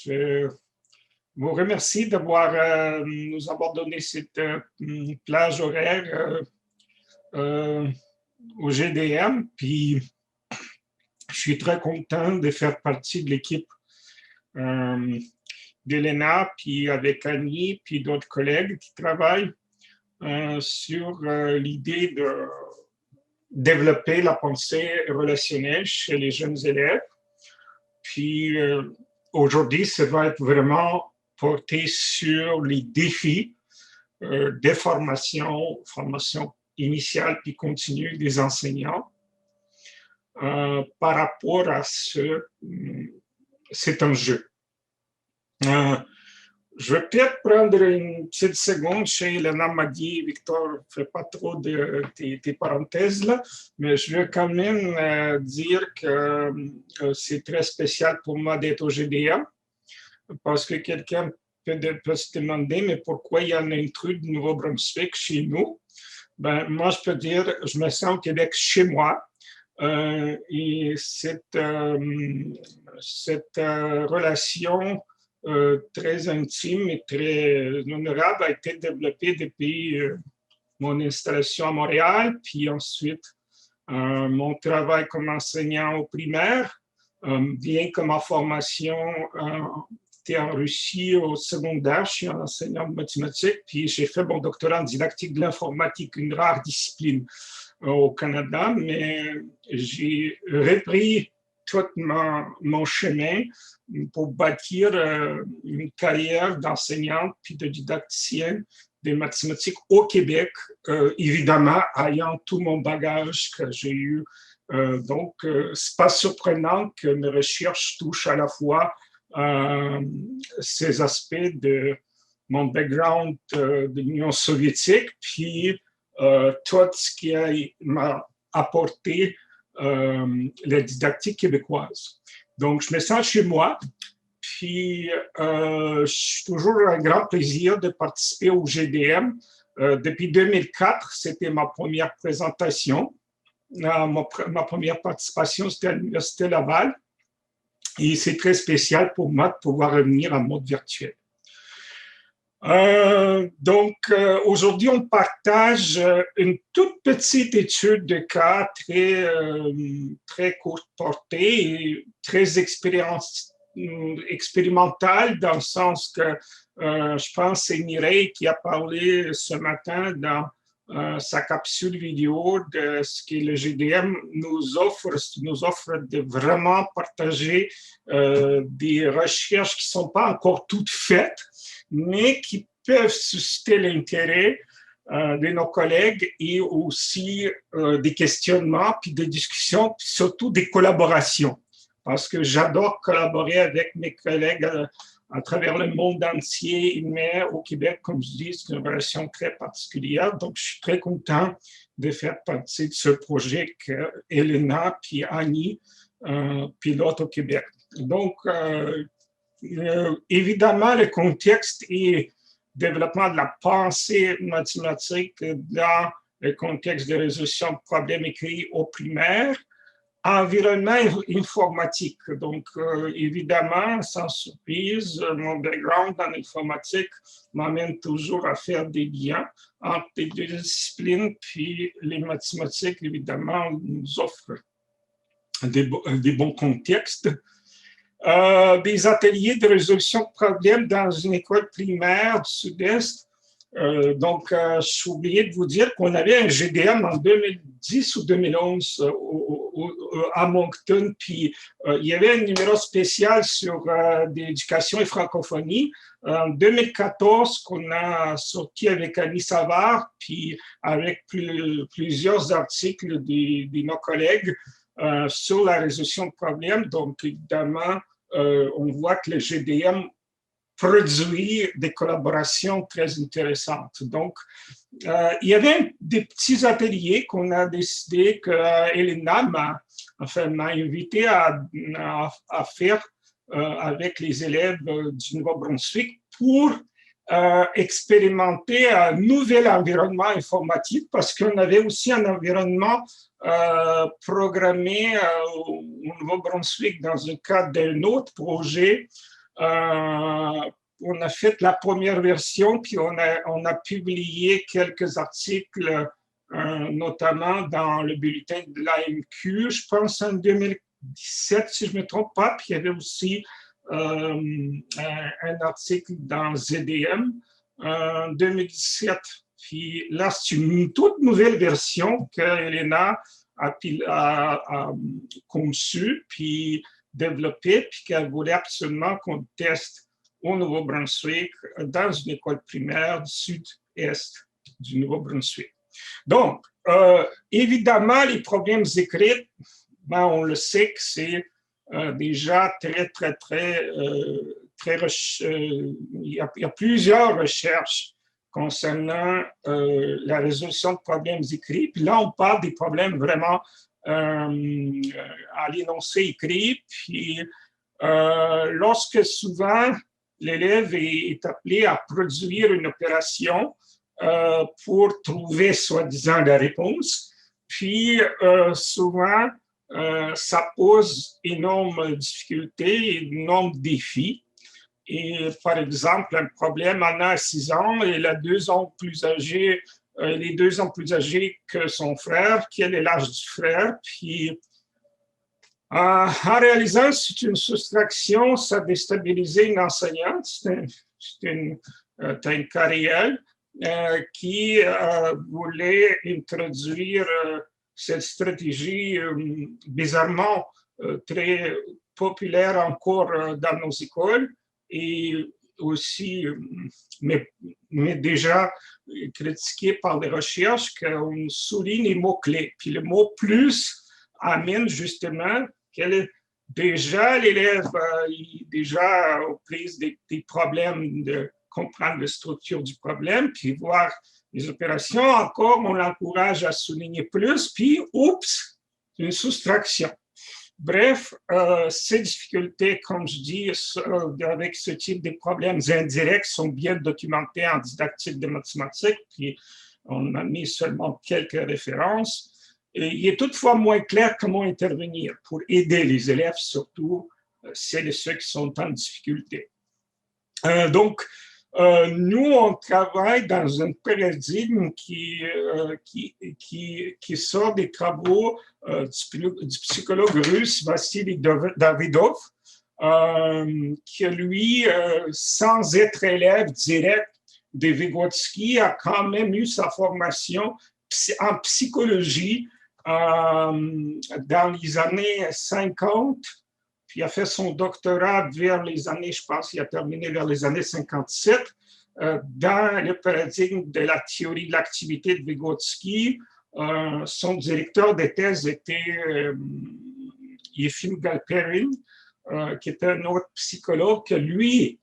Je vous remercie nous avoir donné cette plage horaire au GDM. Puis, je suis très content de faire partie de l'équipe d'Elena, puis avec Annie, puis d'autres collègues qui travaillent sur l'idée de développer la pensée relationnelle chez les jeunes élèves. Puis aujourd'hui, ça va être vraiment porté sur les défis des formation initiale puis continue des enseignants par rapport à cet enjeu. Je vais peut-être prendre une petite seconde chez Elena m'a dit, Victor, ne fais pas trop de tes parenthèses là, mais je veux quand même dire que c'est très spécial pour moi d'être au GDA, parce que quelqu'un peut se demander, mais pourquoi il y a un intrus du Nouveau-Brunswick chez nous? Ben, moi, je peux dire, je me sens au Québec chez moi. Et cette relation très intime et très honorable a été développée depuis mon installation à Montréal, puis ensuite mon travail comme enseignant au primaire, bien que ma formation était en Russie au secondaire, je suis un enseignant de mathématiques, puis j'ai fait mon doctorat en didactique de l'informatique, une rare discipline au Canada, mais j'ai repris tout mon chemin pour bâtir une carrière d'enseignante puis de didacticienne des mathématiques au Québec, évidemment, ayant tout mon bagage que j'ai eu. Donc, c'est pas surprenant que mes recherches touchent à la fois ces aspects de mon background de l'Union soviétique, puis tout ce qui m'a apporté la didactique québécoise. Donc, je me sens chez moi, puis c'est toujours un grand plaisir de participer au GDM. Depuis 2004, c'était ma première présentation. Ma première participation, c'était à l'Université Laval. Et c'est très spécial pour moi de pouvoir revenir en mode virtuel. Donc, aujourd'hui, on partage une toute petite étude de cas très courte portée et très expérimentale dans le sens que je pense que c'est Mireille qui a parlé ce matin dans sa capsule vidéo de ce que le GDM nous offre de vraiment partager des recherches qui ne sont pas encore toutes faites, mais qui peuvent susciter l'intérêt de nos collègues et aussi des questionnements, puis des discussions, puis surtout des collaborations. Parce que j'adore collaborer avec mes collègues à travers le monde entier, mais au Québec, comme je dis, c'est une relation très particulière. Donc, je suis très content de faire partie de ce projet que Elena puis Annie pilotent au Québec. Donc, évidemment, le contexte est développement de la pensée mathématique dans le contexte de résolution de problèmes écrits au primaire, environnement informatique. Donc, évidemment, sans surprise, mon background en informatique m'amène toujours à faire des liens entre les deux disciplines, puis les mathématiques, évidemment, nous offrent des bons contextes. Des ateliers de résolution de problèmes dans une école primaire du Sud-Est. Donc, j'ai oublié de vous dire qu'on avait un GDM en 2010 ou 2011 à Moncton, puis il y avait un numéro spécial sur l'éducation et francophonie en 2014 qu'on a sorti avec Annie Savard, puis avec plusieurs articles de nos collègues sur la résolution de problèmes. Donc, évidemment, on voit que le GDM produit des collaborations très intéressantes. Donc, il y avait des petits ateliers qu'on a décidé que Elena m'a invité à faire avec les élèves du Nouveau-Brunswick pour expérimenter un nouvel environnement informatique parce qu'on avait aussi un environnement programmé au Nouveau-Brunswick dans le cadre d'un autre projet On a fait la première version, puis on a publié quelques articles, notamment dans le bulletin de l'AMQ, je pense en 2017, si je ne me trompe pas, puis il y avait aussi un article dans ZDM en 2017. Puis là, c'est une toute nouvelle version que Elena a conçue, puis développée, puis qu'elle voulait absolument qu'on teste au Nouveau-Brunswick, dans une école primaire du sud-est du Nouveau-Brunswick. Donc, évidemment, les problèmes écrits, ben, on le sait que c'est déjà il y a plusieurs recherches concernant la résolution de problèmes écrits. Puis là, on parle des problèmes vraiment à l'énoncé écrit. Puis lorsque souvent l'élève est appelé à produire une opération pour trouver soi-disant la réponse, puis souvent ça pose énormes difficultés, énormes défis. Et par exemple, un problème, Anna a 6 ans, elle a 2 ans plus âgée, elle est 2 ans plus âgée que son frère, quel est l'âge du frère, puis en réalisant que c'est une soustraction, ça a déstabilisé une enseignante, c'est un cas réel, qui voulait introduire cette stratégie bizarrement très populaire encore dans nos écoles et aussi, mais déjà critiquée par les recherches, qu'on souligne les mots-clés. Puis le mot « plus » amène justement déjà l'élève déjà aux prises des problèmes de comprendre la structure du problème, puis voir les opérations. Encore, on l'encourage à souligner plus, puis oups, une soustraction. Bref, ces difficultés, comme je dis, avec ce type de problèmes indirects sont bien documentés en didactique de mathématiques, puis on a mis seulement quelques références. Et il est toutefois moins clair comment intervenir pour aider les élèves, surtout celles et ceux qui sont en difficulté. Donc, nous, on travaille dans un paradigme qui sort des travaux du psychologue russe Vassili Davidov, qui, lui, sans être élève direct de Vygotsky, a quand même eu sa formation en psychologie dans les années 50. Puis il a fait son doctorat vers les années, je pense, il a terminé vers les années 57, dans le paradigme de la théorie de l'activité de Vygotsky. Son directeur de thèse était Yefim Galperin, qui était un autre psychologue, que lui,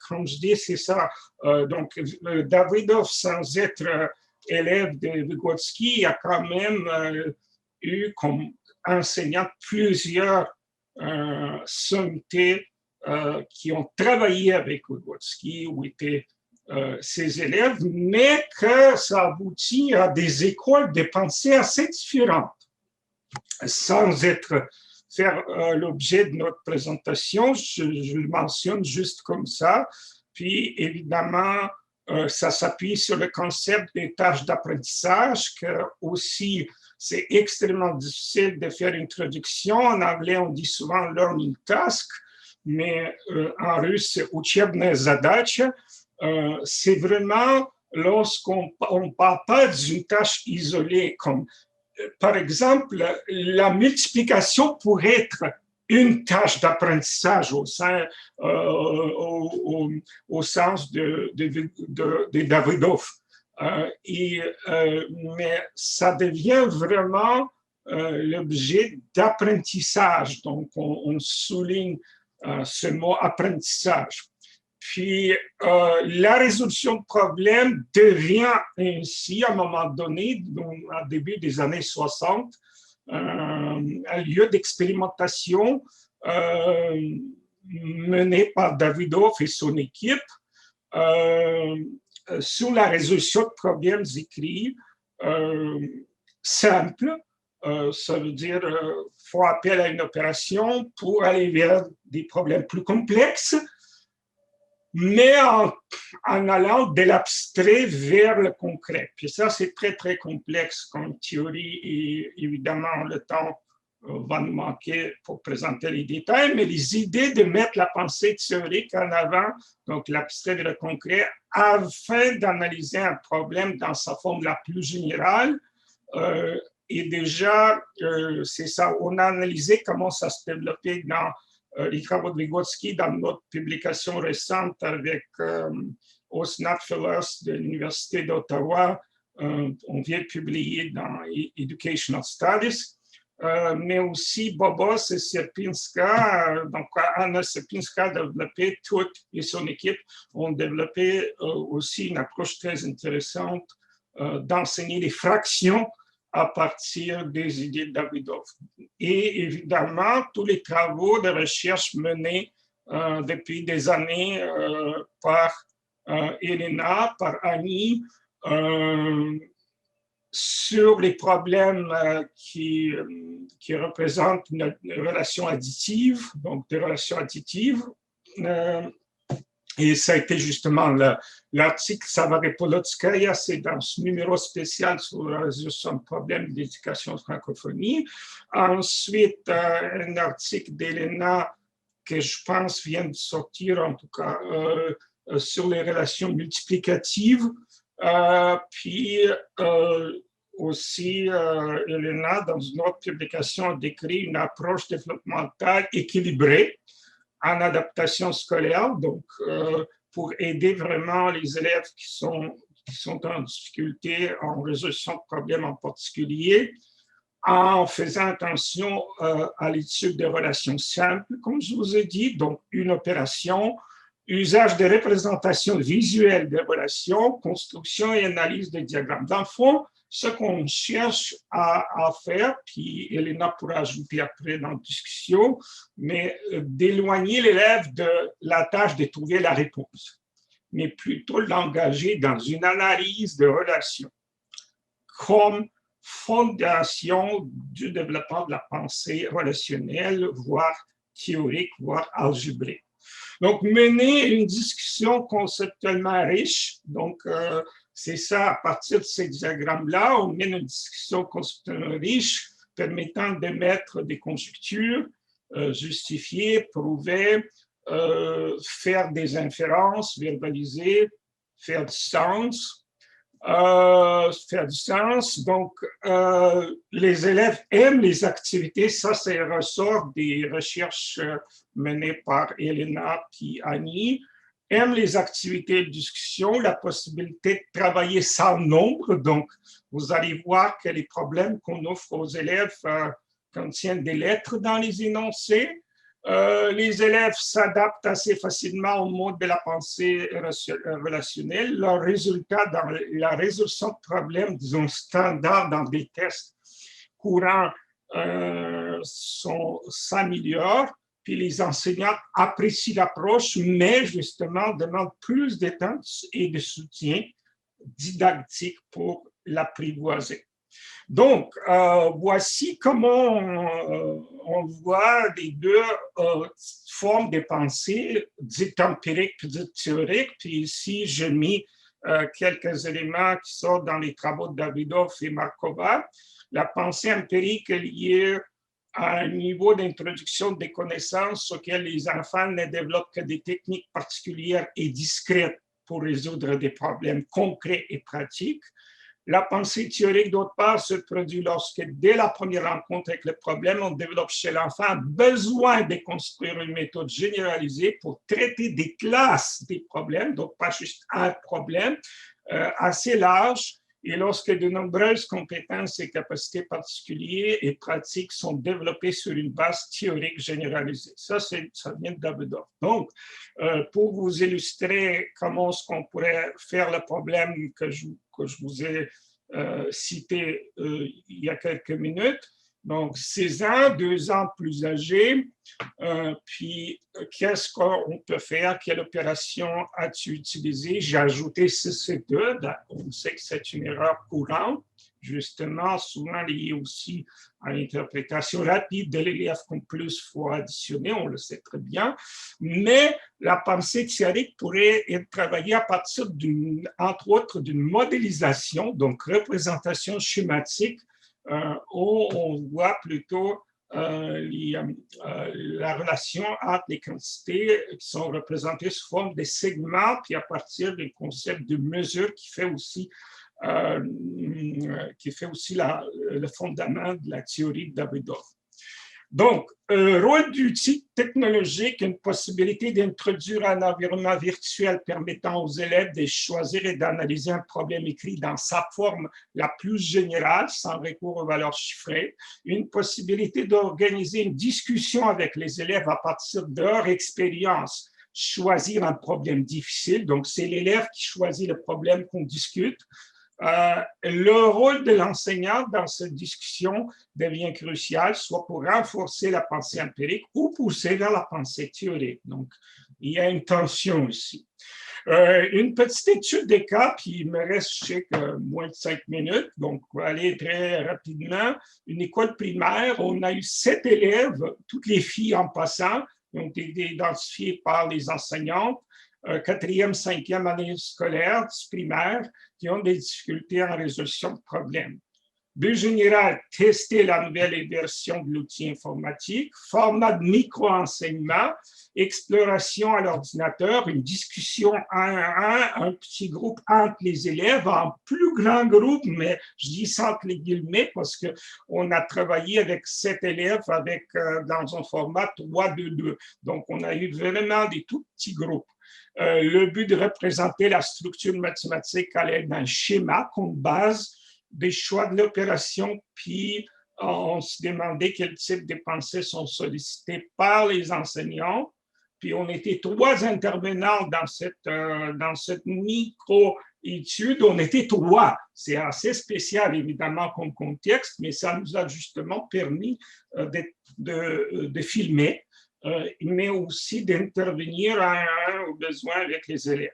comme je dis, c'est ça. Donc, Davidov, sans être élève de Vygotsky, a quand même eu comme enseignant plusieurs sommités qui ont travaillé avec Vygotsky, où étaient ses élèves, mais que ça aboutit à des écoles de pensée assez différentes. Sans faire l'objet de notre présentation, je le mentionne juste comme ça. Puis, évidemment, ça s'appuie sur le concept des tâches d'apprentissage, que aussi, c'est extrêmement difficile de faire une traduction. En anglais, on dit souvent « learning task », mais en russe, c'est « учебная задача ». C'est vraiment lorsqu'on ne parle pas d'une tâche isolée, comme par exemple, la multiplication pourrait être une tâche d'apprentissage au sens de Davidov. Mais ça devient vraiment l'objet d'apprentissage. Donc, on souligne ce mot apprentissage. Puis, la résolution de problèmes devient ainsi, à un moment donné, au début des années 60, un lieu d'expérimentation mené par Davidov et son équipe sur la résolution de problèmes écrits simples. Ça veut dire faut appel à une opération pour aller vers des problèmes plus complexes. mais en allant de l'abstrait vers le concret. Puis ça, c'est très, très complexe comme théorie et évidemment, le temps va nous manquer pour présenter les détails, mais les idées de mettre la pensée théorique en avant, donc l'abstrait et le concret, afin d'analyser un problème dans sa forme la plus générale. Et déjà, c'est ça, on a analysé comment ça se développait dans les travaux de Vygotsky dans notre publication récente avec Osnat Phyllis de l'Université d'Ottawa. On vient de publier dans Educational Studies. Mais aussi Bobos et Sierpinska, donc Anna Sierpinska a développé, toute et son équipe ont développé aussi une approche très intéressante d'enseigner les fractions à partir des idées de Davidov. Et évidemment, tous les travaux de recherche menés depuis des années par Elena, par Annie, sur les problèmes qui représentent une relation additive, donc des relations additives. Et ça a été justement l'article Savary Polotskaya, c'est dans ce numéro spécial sur la résolution de problèmes d'éducation francophonie. Ensuite, un article d'Elena que je pense vient de sortir, en tout cas, sur les relations multiplicatives. Puis aussi, Elena, dans une autre publication, a décrit une approche développementale équilibrée en adaptation scolaire, donc pour aider vraiment les élèves qui sont en difficulté en résolution de problèmes en particulier, en faisant attention à l'étude des relations simples, comme je vous ai dit, donc une opération, usage de représentation visuelle des relations, construction et analyse des diagrammes. Dans le fond, ce qu'on cherche à faire, puis Elena pourra ajouter après dans la discussion, mais d'éloigner l'élève de la tâche de trouver la réponse, mais plutôt l'engager dans une analyse de relations comme fondation du développement de la pensée relationnelle, voire théorique, voire algébrique. Donc, mener une discussion conceptuellement riche, donc c'est ça, à partir de ces diagrammes-là, on mène une discussion conceptuellement riche permettant d'émettre des conjectures, justifier, prouver, faire des inférences, verbaliser, faire du sens. Donc, les élèves aiment les activités, ça c'est ressort des recherches menées par Elena et Annie, aiment les activités de discussion, la possibilité de travailler sans nombre, donc vous allez voir que les problèmes qu'on offre aux élèves contiennent des lettres dans les énoncés. Les élèves s'adaptent assez facilement au mode de la pensée relationnelle. Leurs résultats dans la résolution de problèmes, disons, standard dans des tests courants s'améliorent. Puis les enseignants apprécient l'approche, mais justement demandent plus de temps et de soutien didactique pour l'apprivoiser. Donc, voici comment on voit les deux formes de pensée, dites empiriques et dites théoriques. Puis ici, j'ai mis quelques éléments qui sont dans les travaux de Davidov et Markova. La pensée empirique est liée à un niveau d'introduction des connaissances auquel les enfants ne développent que des techniques particulières et discrètes pour résoudre des problèmes concrets et pratiques. La pensée théorique, d'autre part, se produit lorsque, dès la première rencontre avec le problème, on développe chez l'enfant besoin de construire une méthode généralisée pour traiter des classes des problèmes, donc pas juste un problème, assez large, et lorsque de nombreuses compétences et capacités particulières et pratiques sont développées sur une base théorique généralisée. Ça vient de Davidov. Donc, pour vous illustrer comment est-ce qu'on pourrait faire le problème que je vous ai cité il y a quelques minutes, Donc, 6 ans, 2 ans plus âgé. Puis, qu'est-ce qu'on peut faire? Quelle opération as-tu utilisée? J'ai ajouté CC2. On sait que c'est une erreur courante, justement, souvent liée aussi à l'interprétation rapide de l'élève qu'on plus faut additionner, on le sait très bien. Mais la pensée théorique pourrait être travaillée à partir, entre autres, d'une modélisation, donc représentation schématique, où on voit plutôt la relation entre les quantités qui sont représentées sous forme de segments, puis à partir du concept de mesure qui fait aussi le fondament de la théorie de Davidoff. Donc, rôle d'outil technologique, une possibilité d'introduire un environnement virtuel permettant aux élèves de choisir et d'analyser un problème écrit dans sa forme la plus générale, sans recours aux valeurs chiffrées, une possibilité d'organiser une discussion avec les élèves à partir de leur expérience, choisir un problème difficile, donc c'est l'élève qui choisit le problème qu'on discute. Le rôle de l'enseignant dans cette discussion devient crucial, soit pour renforcer la pensée empirique ou pousser vers la pensée théorique. Donc, il y a une tension ici. Une petite étude des cas, puis il me reste, je sais que moins de 5 minutes, donc on va aller très rapidement. Une école primaire, on a eu 7 élèves, toutes les filles en passant, qui ont été identifiées par les enseignantes, 4e, 5e année scolaire, primaire, qui ont des difficultés en résolution de problèmes. But général, tester la nouvelle version de l'outil informatique, format de micro-enseignement, exploration à l'ordinateur, une discussion un petit groupe entre les élèves, un plus grand groupe, mais je dis ça entre les guillemets parce qu'on a travaillé avec 7 élèves dans un format 3-2-2. Donc, on a eu vraiment des tout petits groupes. Le but de représenter la structure mathématique à l'aide d'un schéma comme base des choix de l'opération, puis on se demandait quel type de pensées sont sollicités par les enseignants. Puis on était 3 intervenants dans cette micro-étude. On était 3. C'est assez spécial, évidemment, comme contexte, mais ça nous a justement permis de filmer, mais aussi d'intervenir au besoin avec les élèves.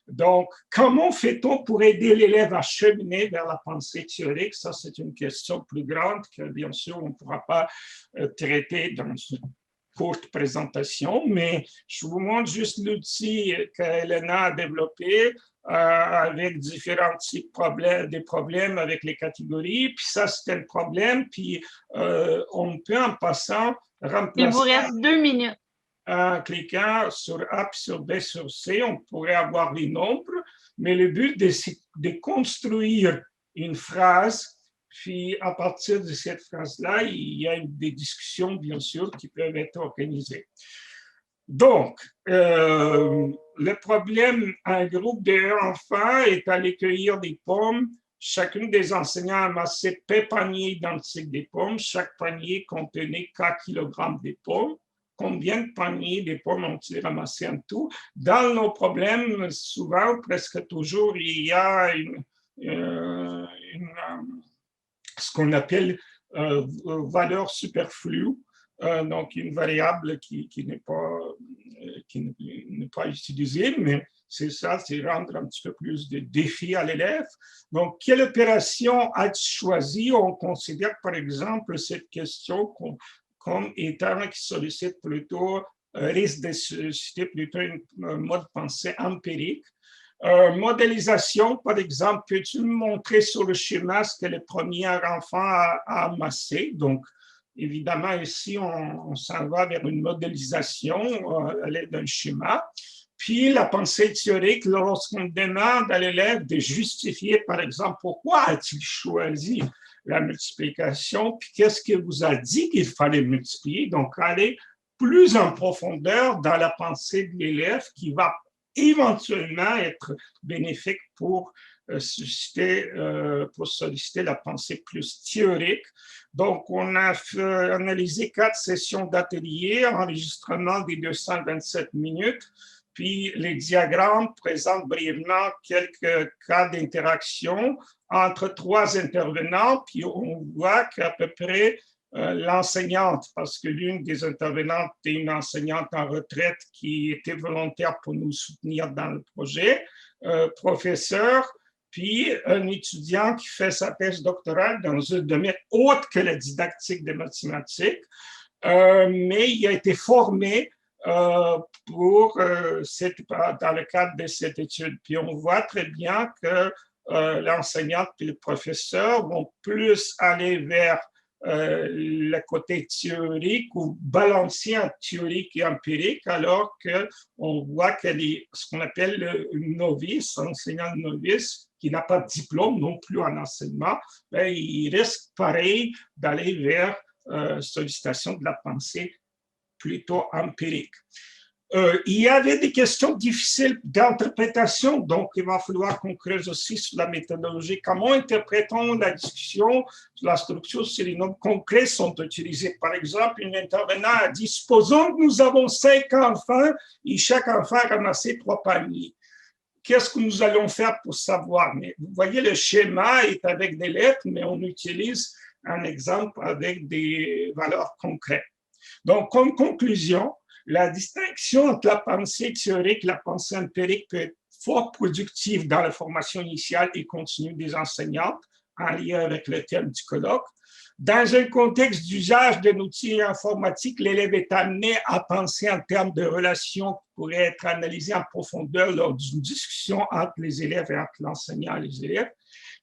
Donc, comment fait-on pour aider l'élève à cheminer vers la pensée théorique? Ça, c'est une question plus grande que, bien sûr, on ne pourra pas traiter dans une courte présentation, mais je vous montre juste l'outil qu'Elena a développé avec différents types des problèmes avec les catégories. Puis ça, c'était le problème. Puis on peut, en passant, remplacer... Il vous reste 2 minutes. En cliquant sur A, puis sur B, sur C, on pourrait avoir les nombres, mais le but, c'est de construire une phrase, puis à partir de cette phrase-là, il y a des discussions, bien sûr, qui peuvent être organisées. Donc, le problème, un groupe d'enfants est allé cueillir des pommes. Chacun des enseignants amassait peu paniers identiques des pommes. Chaque panier contenait 4 kg de pommes. Combien de paniers de pommes ont-ils ramassé en tout? Dans nos problèmes, souvent, presque toujours, il y a ce qu'on appelle valeur superflue, donc une variable qui n'est pas utilisée, mais c'est ça, c'est rendre un petit peu plus de défi à l'élève. Donc, quelle opération as-tu choisi? On considère, par exemple, cette question comme étant qui sollicite plutôt, risque de susciter plutôt un mode de pensée empirique. Modélisation, par exemple, peux-tu me montrer sur le schéma ce que le premier enfant a amassé? Donc, évidemment, ici, on s'en va vers une modélisation à l'aide d'un schéma. Puis, la pensée théorique, lorsqu'on demande à l'élève de justifier, par exemple, pourquoi a-t-il choisi la multiplication, puis qu'est-ce qu'il vous a dit qu'il fallait multiplier. Donc, aller plus en profondeur dans la pensée de l'élève qui va éventuellement être bénéfique pour solliciter la pensée plus théorique. Donc, on a analysé 4 sessions d'atelier, enregistrement des 227 minutes, puis les diagrammes présentent brièvement quelques cas d'interaction entre 3 intervenants, puis on voit qu'à peu près l'enseignante, parce que l'une des intervenantes est une enseignante en retraite qui était volontaire pour nous soutenir dans le projet, professeur, puis un étudiant qui fait sa thèse doctorale dans un domaine autre que la didactique des mathématiques, mais il a été formé dans le cadre de cette étude. Puis on voit très bien que l'enseignante et le professeur vont plus aller vers le côté théorique ou balancier entre théorique et empirique, alors qu'on voit qu'elle est ce qu'on appelle le novice, enseignant novice, qui n'a pas de diplôme non plus en enseignement, ben, il risque pareil d'aller vers sollicitation de la pensée plutôt empirique. Il y avait des questions difficiles d'interprétation, donc il va falloir qu'on creuse aussi sur la méthodologie. Comment interprétons la discussion sur la structure si les nombres concrets sont utilisés? Par exemple, un intervenant a dit, supposons que nous avons 5 enfants et chaque enfant a ramassé 3 paniers. Qu'est-ce que nous allons faire pour savoir? Mais vous voyez, le schéma est avec des lettres, mais on utilise un exemple avec des valeurs concrètes. Donc, comme conclusion, la distinction entre la pensée théorique et la pensée empirique peut être fort productive dans la formation initiale et continue des enseignantes, en lien avec le thème du colloque. Dans un contexte d'usage d'un outil informatique, l'élève est amené à penser en termes de relations qui pourraient être analysées en profondeur lors d'une discussion entre les élèves et entre l'enseignant et les élèves.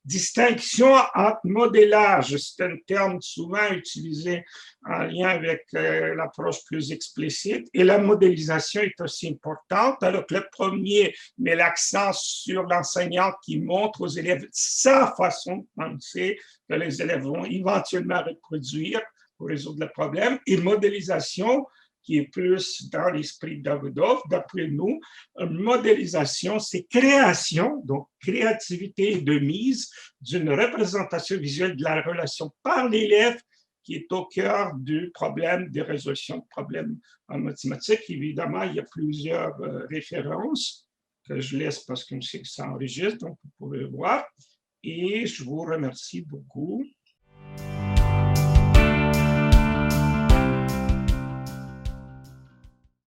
Distinction entre modélage, c'est un terme souvent utilisé en lien avec l'approche plus explicite, et la modélisation est aussi importante, alors que le premier met l'accent sur l'enseignant qui montre aux élèves sa façon de penser que les élèves vont éventuellement reproduire pour résoudre le problème, et modélisation qui est plus dans l'esprit de Davidoff, d'après nous, modélisation, c'est création, donc créativité de mise d'une représentation visuelle de la relation par l'élève qui est au cœur du problème de résolution de problèmes en mathématiques. Évidemment, il y a plusieurs références que je laisse parce que ça enregistre, donc vous pouvez voir. Et je vous remercie beaucoup.